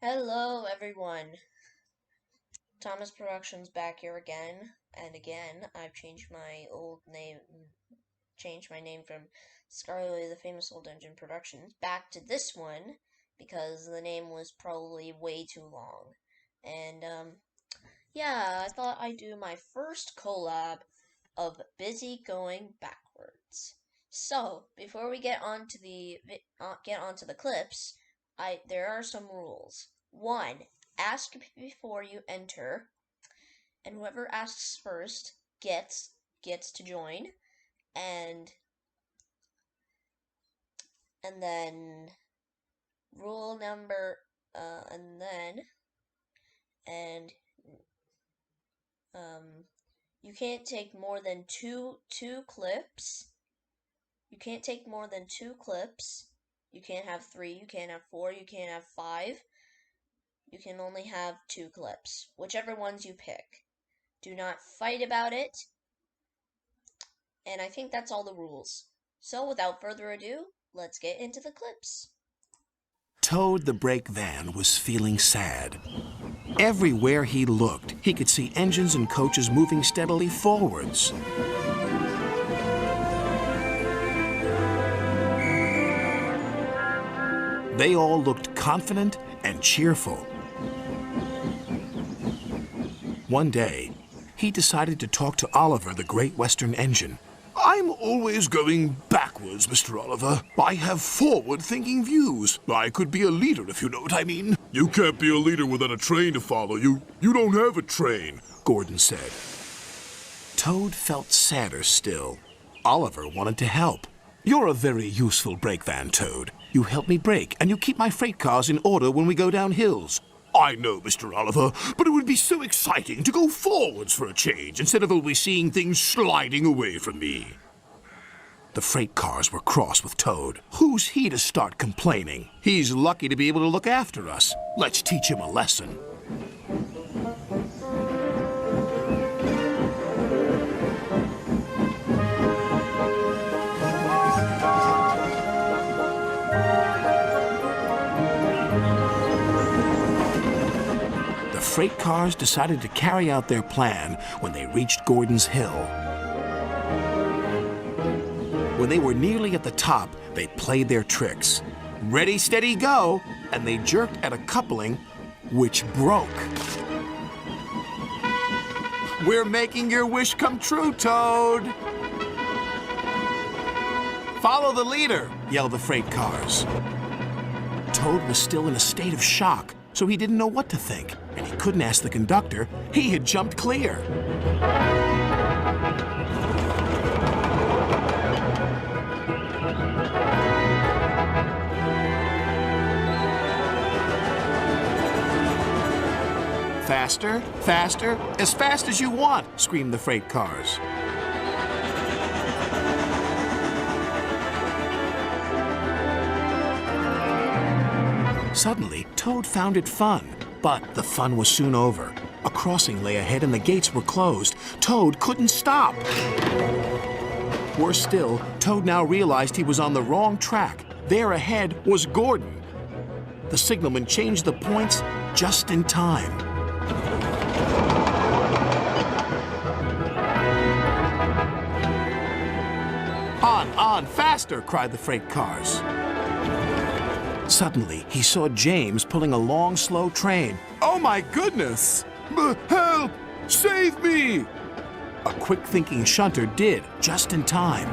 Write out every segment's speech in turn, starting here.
Hello everyone, Thomas Productions back here again, and again I've changed my name from Scarlet the Famous Old Engine Productions back to this one because the name was probably way too long. And yeah, I thought I'd do my first collab of Busy Going Backwards. So before we get onto the clips, there are some rules. 1. Ask before you enter, and whoever asks first gets to join. And then rule number you can't take more than two clips. You can't take more than 2 clips. You can't have 3, you can't have 4, you can't have 5. You can only have 2 clips, whichever ones you pick. Do not fight about it. And I think that's all the rules. So without further ado, let's get into the clips. Toad the brake van was feeling sad. Everywhere he looked, he could see engines and coaches moving steadily forwards. They all looked confident and cheerful. One day, he decided to talk to Oliver, the Great Western Engine. "I'm always going backwards, Mr. Oliver. I have forward-thinking views. I could be a leader, if you know what I mean." "You can't be a leader without a train to follow you. You don't have a train," Gordon said. Toad felt sadder still. Oliver wanted to help. "You're a very useful brake van, Toad. You help me brake, and you keep my freight cars in order when we go down hills." "I know, Mr. Oliver, but it would be so exciting to go forwards for a change instead of always seeing things sliding away from me." The freight cars were cross with Toad. Who's he to start complaining? He's lucky to be able to look after us. Let's teach him a lesson. The freight cars decided to carry out their plan when they reached Gordon's Hill. When they were nearly at the top, they played their tricks. Ready, steady, go! And they jerked at a coupling which broke. "We're making your wish come true, Toad!" "Follow the leader!" yelled the freight cars. Toad was still in a state of shock, so he didn't know what to think, and he couldn't ask the conductor. He had jumped clear. "Faster, faster, as fast as you want," screamed the freight cars. Suddenly, Toad found it fun, but the fun was soon over. A crossing lay ahead and the gates were closed. Toad couldn't stop. Worse still, Toad now realized he was on the wrong track. There ahead was Gordon. The signalman changed the points just in time. On, faster!" cried the freight cars. Suddenly, he saw James pulling a long, slow train. "Oh my goodness!" "Help! Save me!" A quick-thinking shunter did, just in time.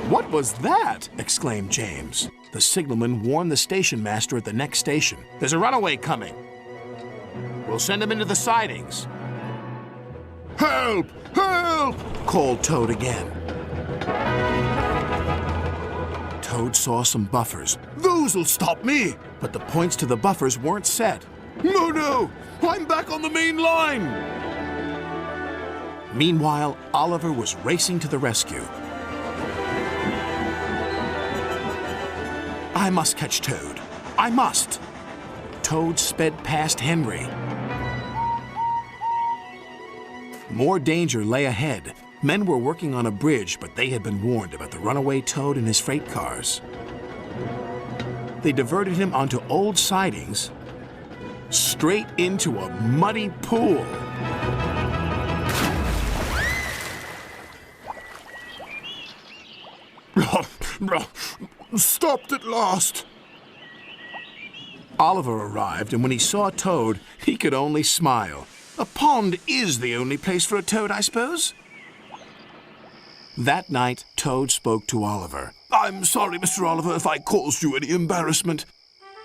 "What was that?" exclaimed James. The signalman warned the station master at the next station. "There's a runaway coming. We'll send him into the sidings." "Help! Help!" called Toad again. Toad saw some buffers. "Those'll stop me!" But the points to the buffers weren't set. No! I'm back on the main line!" Meanwhile, Oliver was racing to the rescue. "I must catch Toad. I must!" Toad sped past Henry. More danger lay ahead. Men were working on a bridge, but they had been warned about the runaway Toad and his freight cars. they diverted him onto old sidings, straight into a muddy pool. Stopped at last. Oliver arrived, and when he saw Toad, he could only smile. A pond is the only place for a toad, I suppose? That night, Toad spoke to Oliver. I'm sorry, Mr. Oliver, if I caused you any embarrassment.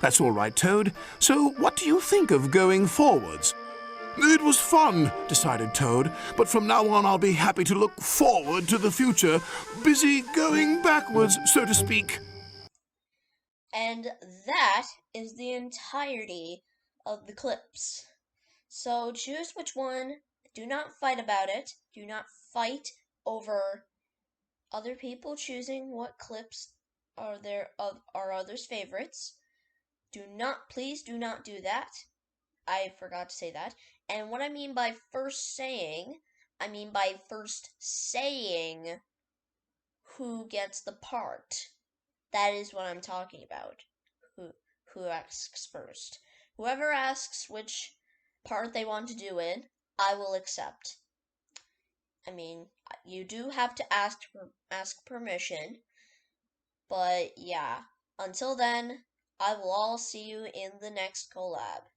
That's all right, Toad. So what do you think of going forwards? It was fun, decided Toad, but from now on I'll be happy to look forward to the future, busy going backwards, so to speak. And that is the entirety of the clips. So choose which one. Do not fight about it. Do not fight over other people choosing what clips are others' favorites. Please do not do that. I forgot to say that. And what I mean by first saying who gets the part. That is what I'm talking about. Who asks first. Whoever asks which part they want to do in, I will accept. I mean, you do have to ask permission, but yeah. Until then, I will all see you in the next collab.